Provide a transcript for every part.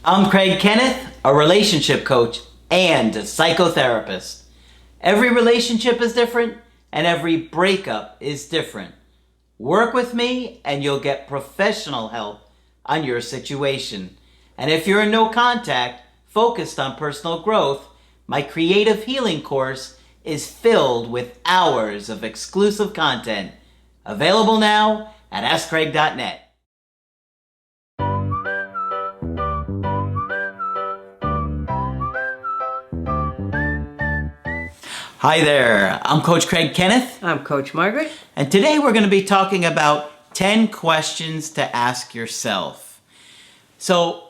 I'm Craig Kenneth, a relationship coach and a psychotherapist. Every relationship is different and every breakup is different. Work with me and you'll get professional help on your situation. And if you're in no contact, focused on personal growth, my creative healing course is filled with hours of exclusive content. Available now at AskCraig.net. Hi there, I'm Coach Craig Kenneth. I'm Coach Margaret. And today we're going to be talking about 10 questions to ask yourself. So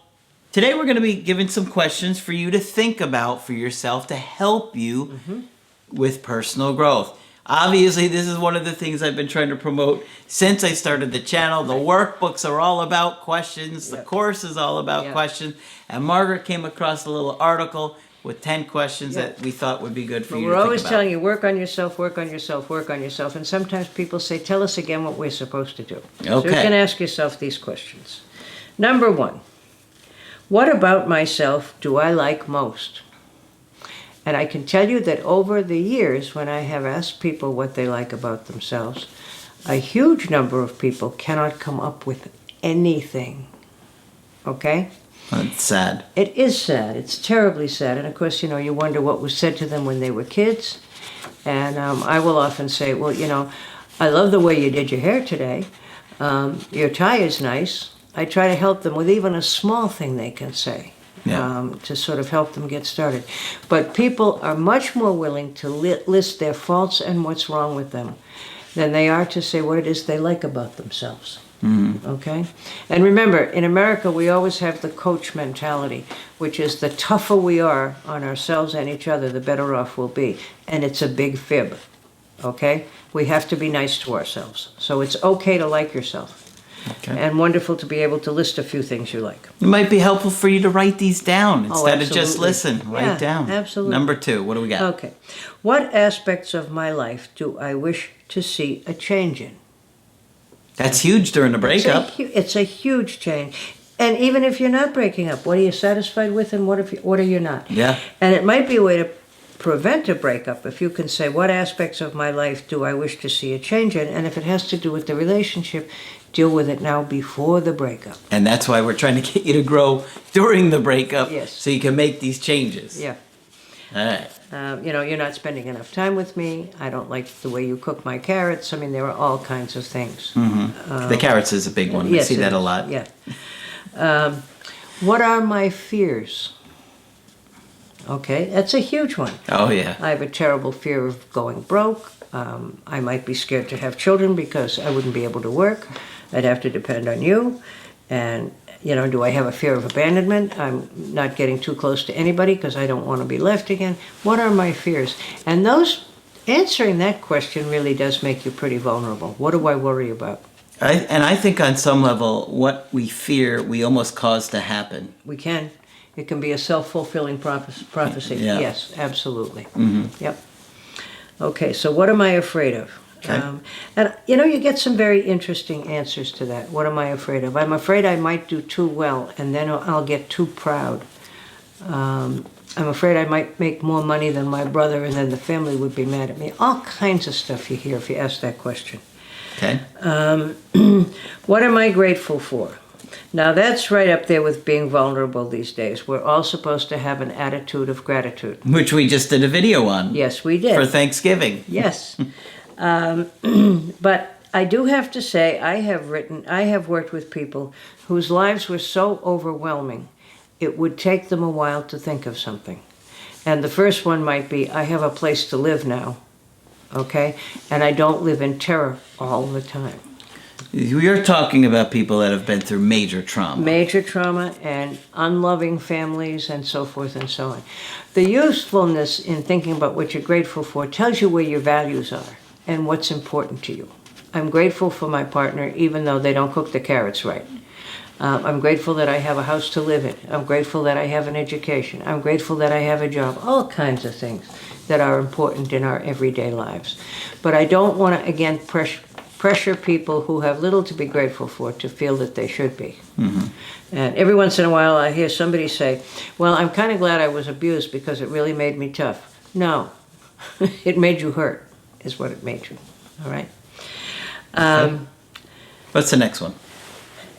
today we're going to be giving some questions for you to think about for yourself to help you with personal growth. Obviously, this is one of the things I've been trying to promote since I started the channel. The workbooks are all about questions. The course is all about questions. And Margaret came across a little article with 10 questions that we thought would be good for you to think about. We're always telling you, work on yourself, work on yourself, work on yourself. And sometimes people say, tell us again what we're supposed to do. Okay. So you can ask yourself these questions. Number one, what about myself do I like most? And I can tell you that over the years, when I have asked people what they like about themselves, a huge number of people cannot come up with anything. Okay? That's sad. It is sad. It's terribly sad. And of course, you wonder what was said to them when they were kids. And I will often say, well, I love the way you did your hair today. Your tie is nice. I try to help them with even a small thing they can say to sort of help them get started. But people are much more willing to list their faults and what's wrong with them than they are to say what it is they like about themselves. Okay? And remember, in America, we always have the coach mentality, which is the tougher we are on ourselves and each other, the better off we'll be. And it's a big fib. Okay? We have to be nice to ourselves. So it's okay to like yourself. Okay. And wonderful to be able to list a few things you like. It might be helpful for you to write these down instead of just listen. Write down. Absolutely. Number 2, what do we got? Okay. What aspects of my life do I wish to see a change in? That's huge during the breakup. It's a huge change. And even if you're not breaking up, what are you satisfied with and what are you not? Yeah. And it might be a way to prevent a breakup if you can say, what aspects of my life do I wish to see a change in? And if it has to do with the relationship, deal with it now before the breakup. And that's why we're trying to get you to grow during the breakup so you can make these changes. Yeah. All right. You're not spending enough time with me. I don't like the way you cook my carrots. I mean, there are all kinds of things. The carrots is a big one. We see that a lot. Yeah. What are my fears? Okay, that's a huge one. Oh, yeah. I have a terrible fear of going broke. I might be scared to have children because I wouldn't be able to work. I'd have to depend on you. And, do I have a fear of abandonment? I'm not getting too close to anybody because I don't want to be left again. What are my fears? And answering that question really does make you pretty vulnerable. What do I worry about? I think on some level, what we fear, we almost cause to happen. We can. It can be a self-fulfilling prophecy. Yeah. Yes, absolutely. Yep. Okay, so what am I afraid of? Okay. And you get some very interesting answers to that. What am I afraid of? I'm afraid I might do too well, and then I'll get too proud. I'm afraid I might make more money than my brother, and then the family would be mad at me. All kinds of stuff you hear if you ask that question. Okay. What am I grateful for? Now that's right up there with being vulnerable these days. We're all supposed to have an attitude of gratitude. Which we just did a video on. Yes, we did. For Thanksgiving. Yes. But I do have to say, I have worked with people whose lives were so overwhelming, it would take them a while to think of something. And the first one might be, I have a place to live now, okay? And I don't live in terror all the time. You're talking about people that have been through major trauma. Major trauma and unloving families and so forth and so on. The usefulness in thinking about what you're grateful for tells you where your values are and what's important to you. I'm grateful for my partner even though they don't cook the carrots right. I'm grateful that I have a house to live in. I'm grateful that I have an education. I'm grateful that I have a job. All kinds of things that are important in our everyday lives. But I don't want to, again, pressure people who have little to be grateful for to feel that they should be. And every once in a while I hear somebody say, well, I'm kind of glad I was abused because it really made me tough. No, it made you hurt is what it made you. All right? What's the next one?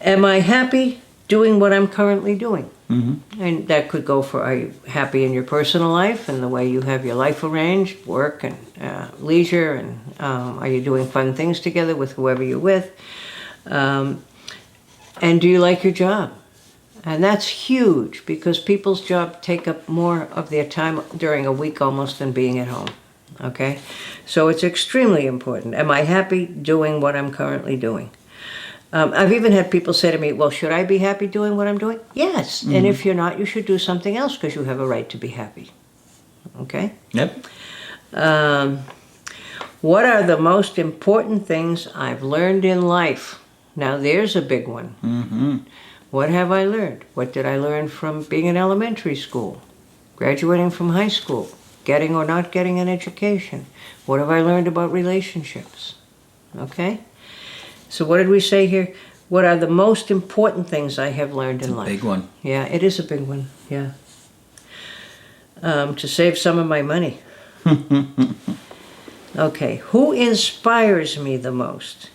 Am I happy doing what I'm currently doing? And that could go for, are you happy in your personal life and the way you have your life arranged, work and leisure, and are you doing fun things together with whoever you're with? And do you like your job? And that's huge because people's jobs take up more of their time during a week almost than being at home. Okay? So it's extremely important. Am I happy doing what I'm currently doing? I've even had people say to me, well, should I be happy doing what I'm doing? Yes. And if you're not, you should do something else because you have a right to be happy. Okay? Yep. What are the most important things I've learned in life? Now, there's a big one. What have I learned? What did I learn from being in elementary school, graduating from high school, getting or not getting an education? What have I learned about relationships? Okay? So what did we say here? What are the most important things I have learned in life? Big one. Yeah, it is a big one. Yeah. To save some of my money. Okay, who inspires me the most?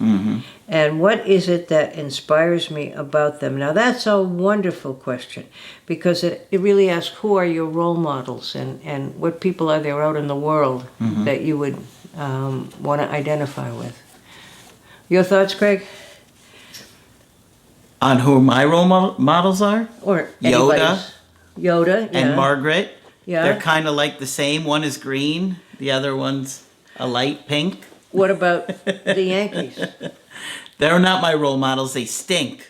And what is it that inspires me about them? Now that's a wonderful question because it really asks who are your role models and what people are there out in the world that you would want to identify with. Your thoughts, Craig? On who my role models are? Or Yoda. Yoda, yeah. And Margaret. Yeah. They're kind of like the same. One is green, the other one's a light pink. What about the Yankees? They're not my role models. They stink.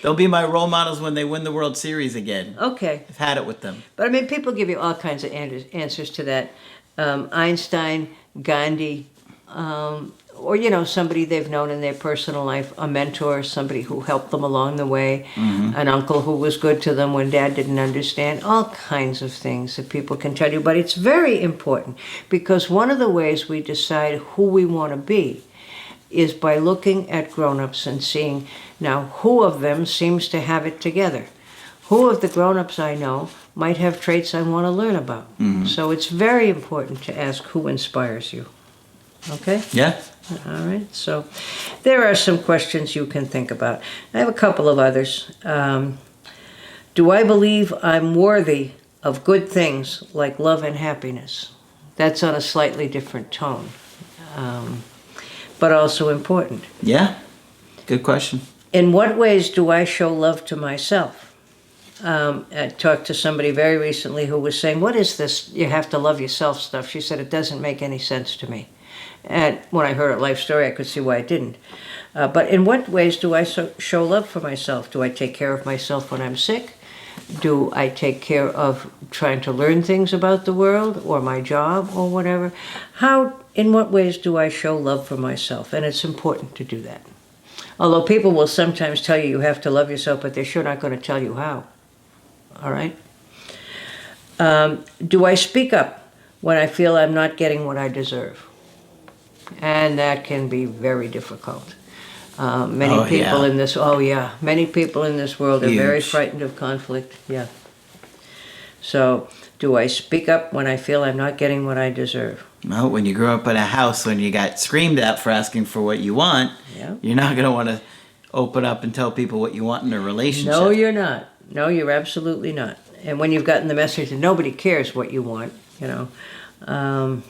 They'll be my role models when they win the World Series again. Okay. I've had it with them. But I mean, people give you all kinds of answers to that. Einstein, Gandhi, or, you know, somebody they've known in their personal life, a mentor, somebody who helped them along the way, an uncle who was good to them when dad didn't understand, all kinds of things that people can tell you. But it's very important because one of the ways we decide who we want to be is by looking at grown-ups and seeing, now, who of them seems to have it together? Who of the grown-ups I know might have traits I want to learn about? So it's very important to ask who inspires you. Okay? Yeah. All right. So there are some questions you can think about. I have a couple of others. Do I believe I'm worthy of good things like love and happiness? That's on a slightly different tone, but also important. Yeah. Good question. In what ways do I show love to myself? I talked to somebody very recently who was saying, what is this you have to love yourself stuff? She said, it doesn't make any sense to me. And when I heard her life story, I could see why it didn't. But in what ways do I show love for myself? Do I take care of myself when I'm sick? Do I take care of trying to learn things about the world or my job or whatever? In what ways do I show love for myself? And it's important to do that. Although people will sometimes tell you have to love yourself, but they're sure not going to tell you how. All right? Do I speak up when I feel I'm not getting what I deserve? And that can be very difficult. Many people in this world are very frightened of conflict. Yeah. So, do I speak up when I feel I'm not getting what I deserve? Well, when you grow up in a house when you got screamed at for asking for what you want, you're not going to want to open up and tell people what you want in a relationship. No, you're not. No, you're absolutely not. And when you've gotten the message that nobody cares what you want, you know.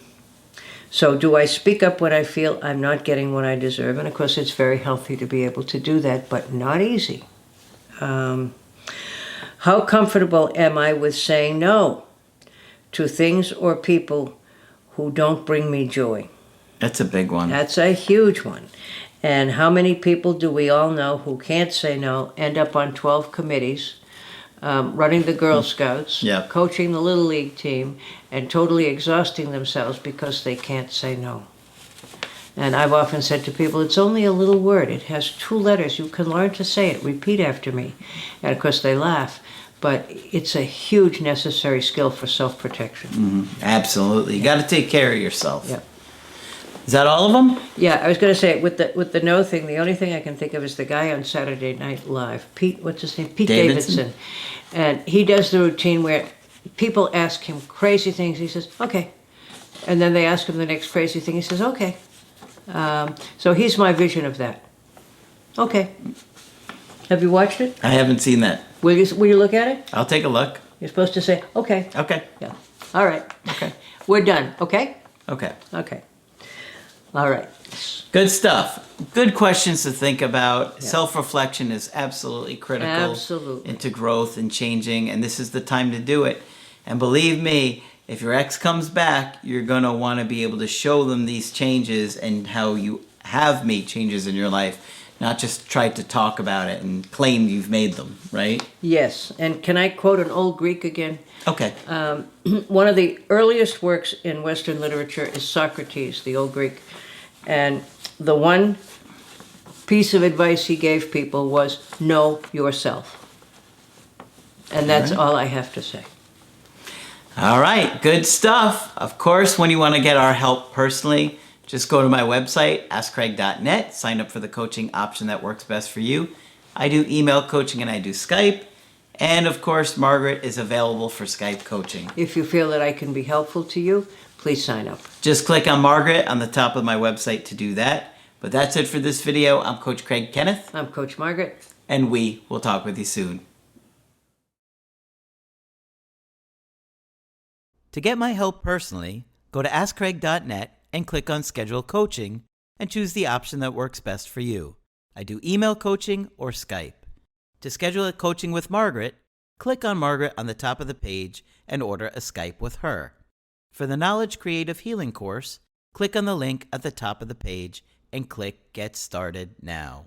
So do I speak up when I feel I'm not getting what I deserve? And of course, it's very healthy to be able to do that, but not easy. How comfortable am I with saying no to things or people who don't bring me joy? That's a big one. That's a huge one. And how many people do we all know who can't say no, end up on 12 committees, running the Girl Scouts, coaching the Little League team, and totally exhausting themselves because they can't say no. And I've often said to people, it's only a little word. It has 2 letters. You can learn to say it. Repeat after me. And of course they laugh. But it's a huge necessary skill for self-protection. Absolutely. You got to take care of yourself. Yep. Is that all of them? Yeah, I was going to say with the no thing, the only thing I can think of is the guy on Saturday Night Live, Pete. What's his name? Pete Davidson? and he does the routine where people ask him crazy things. He says, "Okay," and then they ask him the next crazy thing. He says, "Okay." So he's my vision of that. Okay. Have you watched it? I haven't seen that. Will you look at it? I'll take a look. You're supposed to say, "Okay." Okay. Yeah. All right. Okay. We're done. Okay. Okay. Okay. All right. Good stuff. Good questions to think about. Self-reflection is absolutely critical Absolutely. into growth and changing, and this is the time to do it. And believe me, if your ex comes back, you're going to want to be able to show them these changes and how you have made changes in your life, not just try to talk about it and claim you've made them, right? Yes. And can I quote an old Greek again? Okay. One of the earliest works in Western literature is Socrates, the old Greek. And the one piece of advice he gave people was, know yourself. And that's all I have to say. All right, good stuff. Of course, when you want to get our help personally, just go to my website, askcraig.net, sign up for the coaching option that works best for you. I do email coaching and I do Skype. And of course, Margaret is available for Skype coaching. If you feel that I can be helpful to you, please sign up. Just click on Margaret on the top of my website to do that. But that's it for this video. I'm Coach Craig Kenneth. I'm Coach Margaret. And we will talk with you soon. To get my help personally, go to askcraig.net and click on Schedule Coaching and choose the option that works best for you. I do email coaching or Skype. To schedule a coaching with Margaret, click on Margaret on the top of the page and order a Skype with her. For the Knowledge Creative Healing course, click on the link at the top of the page and click Get Started Now.